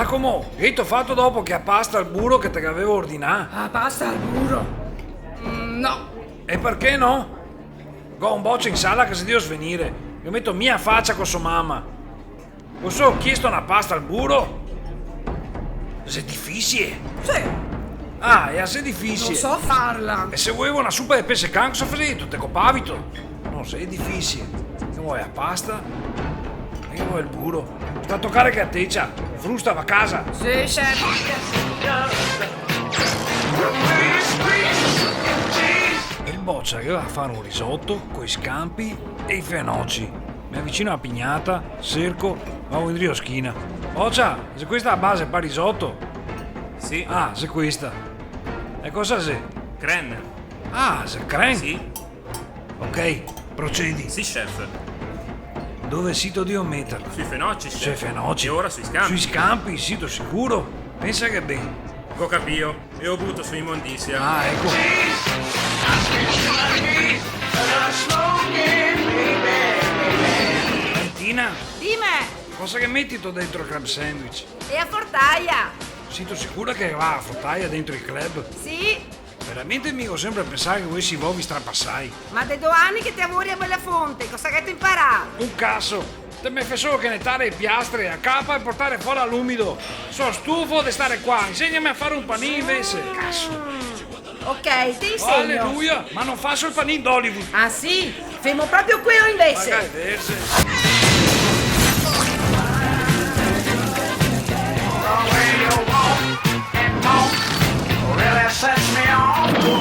Giacomo, che ti ho fatto dopo che a pasta al burro che te avevo ordinato? Ah, pasta al burro? No. E perché no? Go un boccio in sala che se Dio svenire. Io metto mia faccia con sua mamma. Cosa ho chiesto una pasta al burro? Se difficile. Sì, Ah, è assai difficile. non so farla. E se volevo una suppa di pesce can, cosa facevi? Te copavito? No, sei difficile. Che vuoi a pasta? E che vuoi il burro? Sta a toccare che atteccia. Frusta, va a casa. Sì, chef. E il boccia che va a fare un risotto con i scampi e i fenocci. Mi avvicino alla pignata, cerco, vado in schina. Boccia, se questa è la base per risotto? Sì. Ah, se questa. E cosa sei? Cren. Ah, se crane? Sì. Ok, procedi. Sì, chef. Dove sito devo metterla? Sui fenocci, chef. Sui fenocci. E ora sui scampi. Sui scampi, sito sicuro. Pensa che bene. Ho capito. E ho butto su immondizia. Ah, ecco. Valentina, Dime, cosa che metti tu dentro il club sandwich? è a Fortaia. Sito sicura che va a frottaia dentro il club? Sì, Veramente mi ho sempre pensato che voi si vovi strapassai. ma dai 2 anni che ti lavori a Bellafonte, cosa che ti imparato? Un cazzo! Te mi fai solo che nettare i piastre a capa e portare fuori all'umido. Sono stufo di stare qua, insegnami a fare un panino invece. Cazzo! Ok, ti Oh, insegno. alleluia! Ma non faccio il panino d'Hollywood! Ah sì? Fermo proprio qui o invece? Magari verse. Really sets me off.